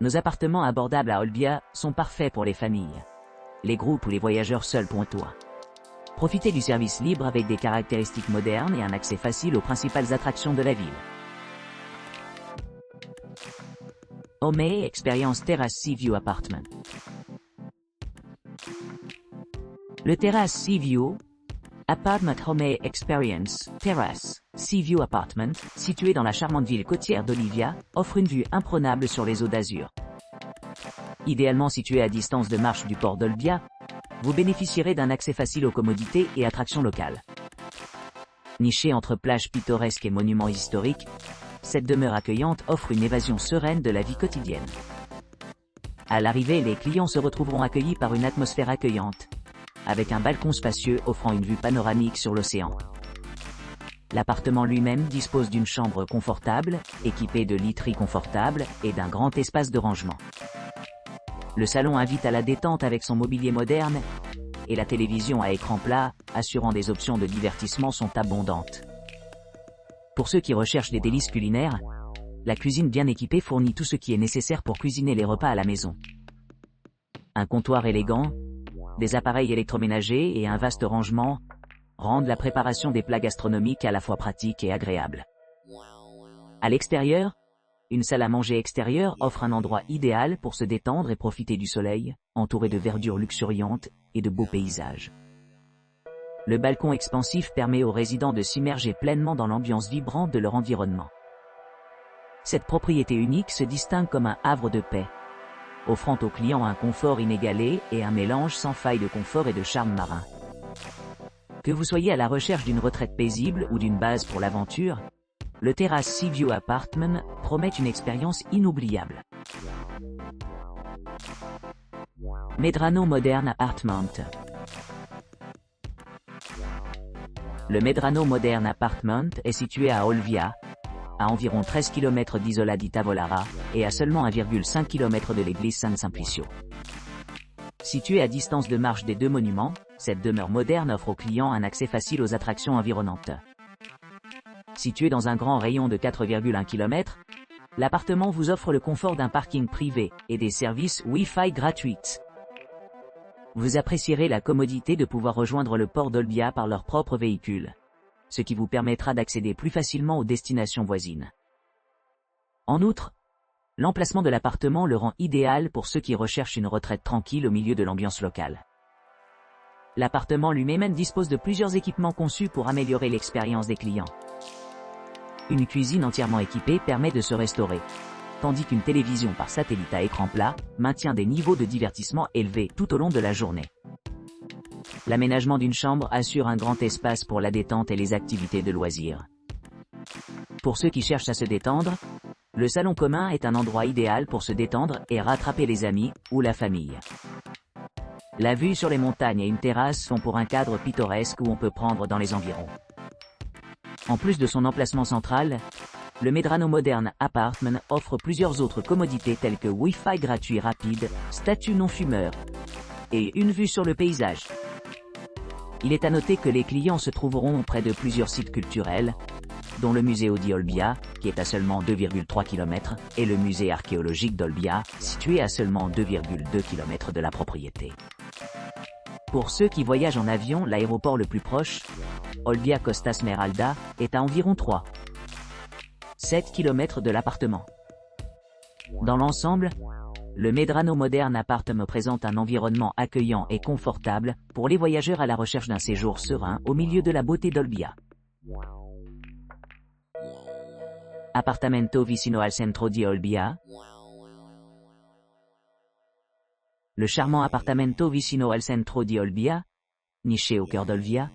Nos appartements abordables à Olbia sont parfaits pour les familles, les groupes ou les voyageurs seuls pour un toit. Profitez du service libre avec des caractéristiques modernes et un accès facile aux principales attractions de la ville. Homey Experience Terrace Sea View Apartment. Le Terrace Sea View Apartment Homey Experience Terrace Sea View Apartment, situé dans la charmante ville côtière d'Olivia, offre une vue imprenable sur les eaux d'Azur. Idéalement situé à distance de marche du port d'Olbia, vous bénéficierez d'un accès facile aux commodités et attractions locales. Nichée entre plages pittoresques et monuments historiques, cette demeure accueillante offre une évasion sereine de la vie quotidienne. À l'arrivée, les clients se retrouveront accueillis par une atmosphère accueillante, avec un balcon spacieux offrant une vue panoramique sur l'océan. L'appartement lui-même dispose d'une chambre confortable, équipée de literies confortables et d'un grand espace de rangement. Le salon invite à la détente avec son mobilier moderne, et la télévision à écran plat, assurant des options de divertissement, sont abondantes. Pour ceux qui recherchent des délices culinaires, la cuisine bien équipée fournit tout ce qui est nécessaire pour cuisiner les repas à la maison. Un comptoir élégant, des appareils électroménagers et un vaste rangement rendent la préparation des plats gastronomiques à la fois pratique et agréable. À l'extérieur, une salle à manger extérieure offre un endroit idéal pour se détendre et profiter du soleil, entouré de verdure luxuriante et de beaux paysages. Le balcon expansif permet aux résidents de s'immerger pleinement dans l'ambiance vibrante de leur environnement. Cette propriété unique se distingue comme un havre de paix, offrant aux clients un confort inégalé et un mélange sans faille de confort et de charme marin. Que vous soyez à la recherche d'une retraite paisible ou d'une base pour l'aventure, le Terrace Sea View Apartment promet une expérience inoubliable. Medrano Modern Apartment. Le Medrano Modern Apartment est situé à Olvia, à environ 13 km d'Isola di Tavolara et à seulement 1,5 km de l'église San Simplicio. Située à distance de marche des deux monuments, cette demeure moderne offre aux clients un accès facile aux attractions environnantes. Situé dans un grand rayon de 4,1 km, l'appartement vous offre le confort d'un parking privé et des services Wi-Fi gratuits. Vous apprécierez la commodité de pouvoir rejoindre le port d'Olbia par leur propre véhicule, ce qui vous permettra d'accéder plus facilement aux destinations voisines. En outre, l'emplacement de l'appartement le rend idéal pour ceux qui recherchent une retraite tranquille au milieu de l'ambiance locale. L'appartement lui-même dispose de plusieurs équipements conçus pour améliorer l'expérience des clients. Une cuisine entièrement équipée permet de se restaurer, tandis qu'une télévision par satellite à écran plat maintient des niveaux de divertissement élevés tout au long de la journée. L'aménagement d'une chambre assure un grand espace pour la détente et les activités de loisirs. Pour ceux qui cherchent à se détendre, le salon commun est un endroit idéal pour se détendre et rattraper les amis ou la famille. La vue sur les montagnes et une terrasse sont pour un cadre pittoresque où on peut prendre dans les environs. En plus de son emplacement central, le Medrano Modern Apartment offre plusieurs autres commodités telles que Wi-Fi gratuit rapide, statut non-fumeur et une vue sur le paysage. Il est à noter que les clients se trouveront près de plusieurs sites culturels, dont le musée di Olbia, qui est à seulement 2,3 km, et le musée archéologique d'Olbia, situé à seulement 2,2 km de la propriété. Pour ceux qui voyagent en avion, l'aéroport le plus proche, Olbia Costa Smeralda, est à environ 3,7 km de l'appartement. Dans l'ensemble, le Medrano Modern Apartment présente un environnement accueillant et confortable pour les voyageurs à la recherche d'un séjour serein au milieu de la beauté d'Olbia. Appartamento vicino al centro di Olbia. Le charmant appartamento vicino al centro di Olbia, niché au cœur d'Olbia,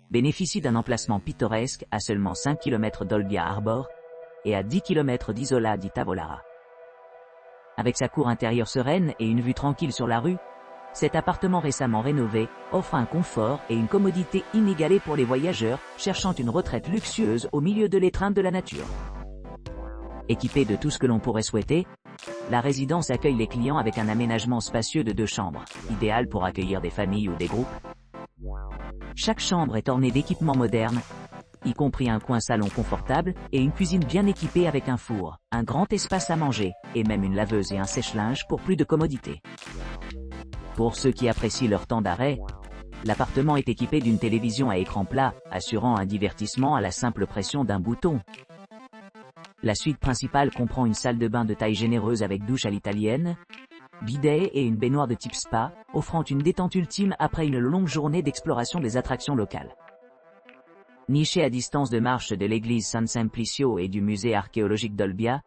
bénéficie d'un emplacement pittoresque à seulement 5 km d'Olbia Harbor et à 10 km d'Isola di Tavolara. Avec sa cour intérieure sereine et une vue tranquille sur la rue, cet appartement récemment rénové offre un confort et une commodité inégalée pour les voyageurs cherchant une retraite luxueuse au milieu de l'étreinte de la nature. Équipée de tout ce que l'on pourrait souhaiter, la résidence accueille les clients avec un aménagement spacieux de 2 chambres, idéal pour accueillir des familles ou des groupes. Chaque chambre est ornée d'équipements modernes, y compris un coin salon confortable et une cuisine bien équipée avec un four, un grand espace à manger, et même une laveuse et un sèche-linge pour plus de commodité. Pour ceux qui apprécient leur temps d'arrêt, l'appartement est équipé d'une télévision à écran plat, assurant un divertissement à la simple pression d'un bouton. La suite principale comprend une salle de bain de taille généreuse avec douche à l'italienne, bidet et une baignoire de type spa, offrant une détente ultime après une longue journée d'exploration des attractions locales. Nichés à distance de marche de l'église San Simplicio et du musée archéologique d'Olbia,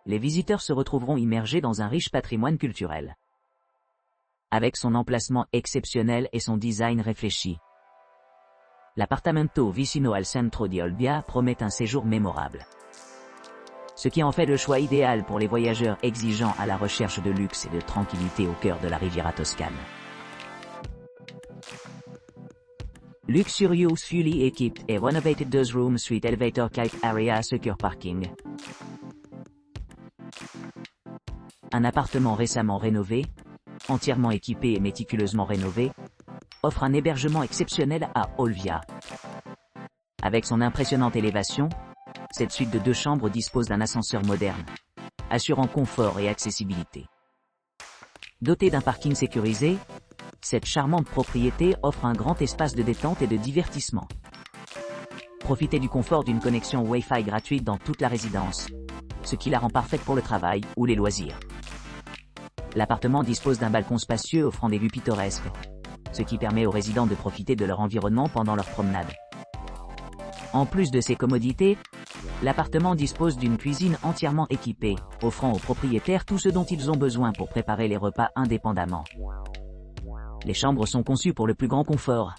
les visiteurs se retrouveront immergés dans un riche patrimoine culturel. Avec son emplacement exceptionnel et son design réfléchi, l'appartamento vicino al centro di Olbia promet un séjour mémorable. Ce qui en fait le choix idéal pour les voyageurs exigeants à la recherche de luxe et de tranquillité au cœur de la Riviera toscane. Luxurious fully equipped et renovated 2-room suite elevator type area secure parking. Un appartement récemment rénové, entièrement équipé et méticuleusement rénové, offre un hébergement exceptionnel à Olvia. Avec son impressionnante élévation, cette suite de 2 chambres dispose d'un ascenseur moderne, assurant confort et accessibilité. Dotée d'un parking sécurisé, cette charmante propriété offre un grand espace de détente et de divertissement. Profitez du confort d'une connexion Wi-Fi gratuite dans toute la résidence, ce qui la rend parfaite pour le travail ou les loisirs. L'appartement dispose d'un balcon spacieux offrant des vues pittoresques, ce qui permet aux résidents de profiter de leur environnement pendant leur promenade. En plus de ces commodités, l'appartement dispose d'une cuisine entièrement équipée, offrant aux propriétaires tout ce dont ils ont besoin pour préparer les repas indépendamment. Les chambres sont conçues pour le plus grand confort,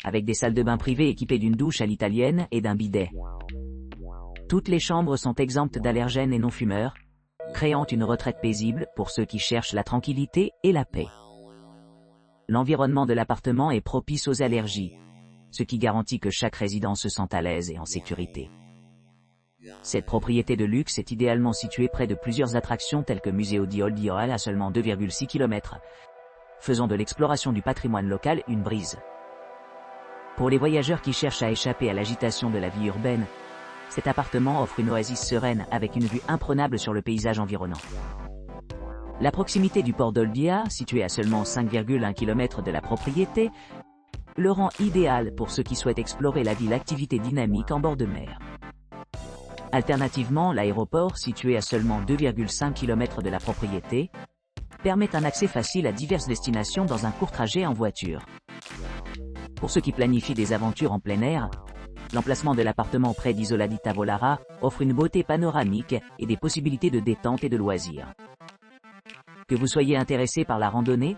avec des salles de bain privées équipées d'une douche à l'italienne et d'un bidet. Toutes les chambres sont exemptes d'allergènes et non-fumeurs, créant une retraite paisible pour ceux qui cherchent la tranquillité et la paix. L'environnement de l'appartement est propice aux allergies, ce qui garantit que chaque résident se sente à l'aise et en sécurité. Cette propriété de luxe est idéalement située près de plusieurs attractions telles que Museo di Olbia à seulement 2,6 km, faisant de l'exploration du patrimoine local une brise. Pour les voyageurs qui cherchent à échapper à l'agitation de la vie urbaine, cet appartement offre une oasis sereine avec une vue imprenable sur le paysage environnant. La proximité du port d'Olbia, situé à seulement 5,1 km de la propriété, le rend idéal pour ceux qui souhaitent explorer la ville activité dynamique en bord de mer. Alternativement, l'aéroport, situé à seulement 2,5 km de la propriété, permet un accès facile à diverses destinations dans un court trajet en voiture. Pour ceux qui planifient des aventures en plein air, l'emplacement de l'appartement près d'Isola di Tavolara offre une beauté panoramique et des possibilités de détente et de loisirs. Que vous soyez intéressé par la randonnée,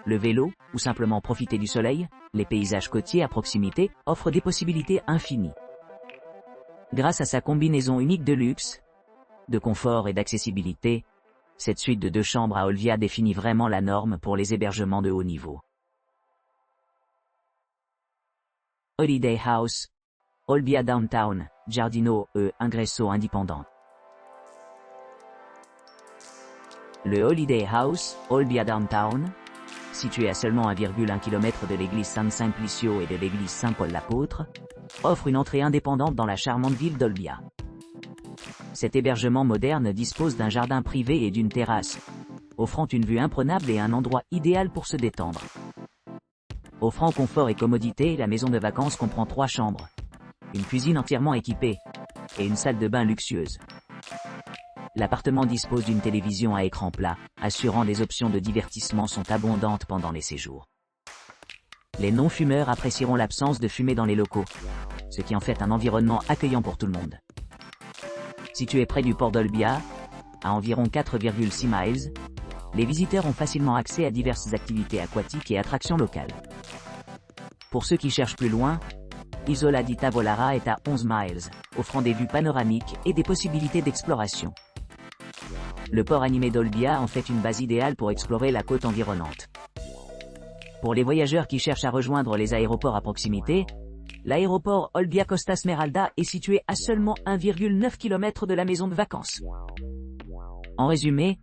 le vélo, ou simplement profiter du soleil, les paysages côtiers à proximité offrent des possibilités infinies. Grâce à sa combinaison unique de luxe, de confort et d'accessibilité, cette suite de 2 chambres à Olvia définit vraiment la norme pour les hébergements de haut niveau. Holiday House, Olbia Downtown, Giardino Ingresso Indipendent. Le Holiday House, Olbia Downtown, situé à seulement 1,1 km de l'église San Simplicio et de l'église Saint-Paul l'Apôtre, offre une entrée indépendante dans la charmante ville d'Olbia. Cet hébergement moderne dispose d'un jardin privé et d'une terrasse, offrant une vue imprenable et un endroit idéal pour se détendre. Offrant confort et commodité, la maison de vacances comprend 3 chambres, une cuisine entièrement équipée et une salle de bain luxueuse. L'appartement dispose d'une télévision à écran plat, assurant des options de divertissement sont abondantes pendant les séjours. Les non-fumeurs apprécieront l'absence de fumée dans les locaux, ce qui en fait un environnement accueillant pour tout le monde. Situé près du port d'Olbia, à environ 4,6 miles, les visiteurs ont facilement accès à diverses activités aquatiques et attractions locales. Pour ceux qui cherchent plus loin, Isola di Tavolara est à 11 miles, offrant des vues panoramiques et des possibilités d'exploration. Le port animé d'Olbia en fait une base idéale pour explorer la côte environnante. Pour les voyageurs qui cherchent à rejoindre les aéroports à proximité, l'aéroport Olbia Costa Smeralda est situé à seulement 1,9 km de la maison de vacances. En résumé,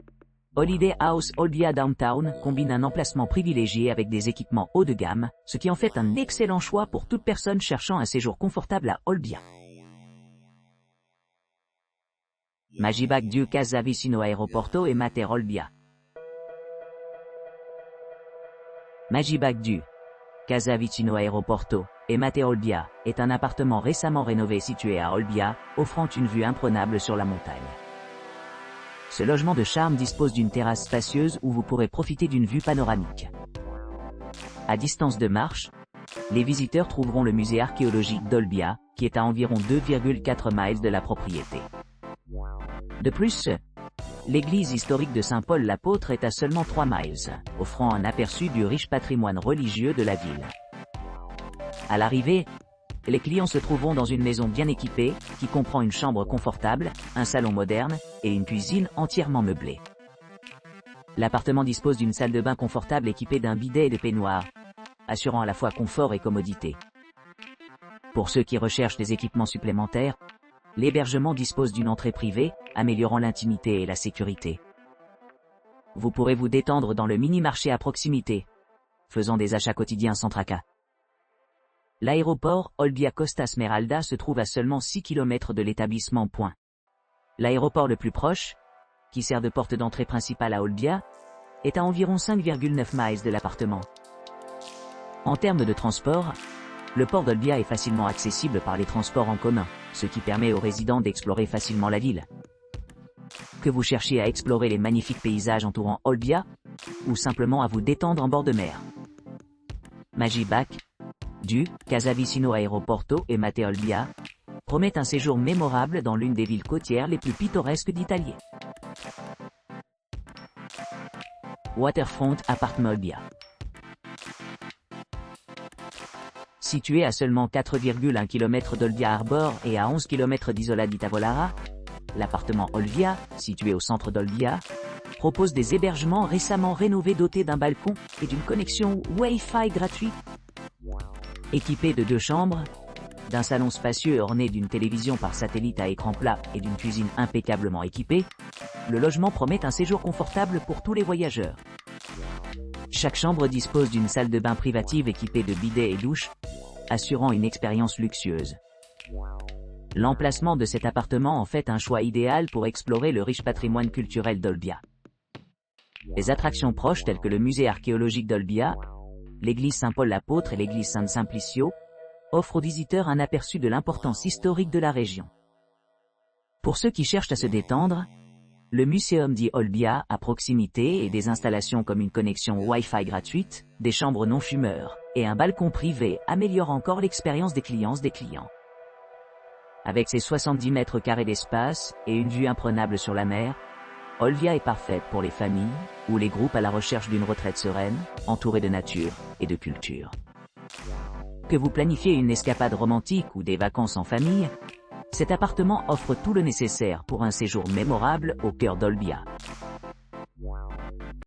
Holiday House Olbia Downtown combine un emplacement privilégié avec des équipements haut de gamme, ce qui en fait un excellent choix pour toute personne cherchant un séjour confortable à Olbia. Magibac du Casa Vicino Aeroporto e Mater Olbia. Magibac du Casa Vicino Aeroporto e Mater Olbia est un appartement récemment rénové situé à Olbia, offrant une vue imprenable sur la montagne. Ce logement de charme dispose d'une terrasse spacieuse où vous pourrez profiter d'une vue panoramique. À distance de marche, les visiteurs trouveront le musée archéologique d'Olbia, qui est à environ 2,4 miles de la propriété. De plus, l'église historique de Saint-Paul l'Apôtre est à seulement 3 miles, offrant un aperçu du riche patrimoine religieux de la ville. À l'arrivée, les clients se trouveront dans une maison bien équipée, qui comprend une chambre confortable, un salon moderne, et une cuisine entièrement meublée. L'appartement dispose d'une salle de bain confortable équipée d'un bidet et de peignoir, assurant à la fois confort et commodité. Pour ceux qui recherchent des équipements supplémentaires, l'hébergement dispose d'une entrée privée, améliorant l'intimité et la sécurité. Vous pourrez vous détendre dans le mini-marché à proximité, faisant des achats quotidiens sans tracas. L'aéroport Olbia Costa Smeralda se trouve à seulement 6 km de l'établissement. L'aéroport le plus proche, qui sert de porte d'entrée principale à Olbia, est à environ 5,9 miles de l'appartement. En termes de transport, le port d'Olbia est facilement accessible par les transports en commun, ce qui permet aux résidents d'explorer facilement la ville. Que vous cherchiez à explorer les magnifiques paysages entourant Olbia, ou simplement à vous détendre en bord de mer. Magibac du Casa Vicino Aeroporto e Mater Olbia promet un séjour mémorable dans l'une des villes côtières les plus pittoresques d'Italie. Waterfront Apartment Olbia. Situé à seulement 4,1 km d'Olbia Harbor et à 11 km d'Isola di Tavolara, l'appartement Olvia, situé au centre d'Olbia, propose des hébergements récemment rénovés dotés d'un balcon et d'une connexion Wi-Fi gratuite. Équipé de 2 chambres, d'un salon spacieux orné d'une télévision par satellite à écran plat et d'une cuisine impeccablement équipée, le logement promet un séjour confortable pour tous les voyageurs. Chaque chambre dispose d'une salle de bain privative équipée de bidet et douche, assurant une expérience luxueuse. L'emplacement de cet appartement en fait un choix idéal pour explorer le riche patrimoine culturel d'Olbia. Les attractions proches telles que le musée archéologique d'Olbia, l'église Saint-Paul l'Apôtre et l'église Saint-Simplicio, offrent aux visiteurs un aperçu de l'importance historique de la région. Pour ceux qui cherchent à se détendre, le Museum di Olbia à proximité et des installations comme une connexion Wi-Fi gratuite, des chambres non fumeurs et un balcon privé améliorent encore l'expérience des clients. Avec ses 70 mètres carrés d'espace et une vue imprenable sur la mer, Olbia est parfaite pour les familles ou les groupes à la recherche d'une retraite sereine, entourée de nature et de culture. Que vous planifiez une escapade romantique ou des vacances en famille, cet appartement offre tout le nécessaire pour un séjour mémorable au cœur d'Olbia.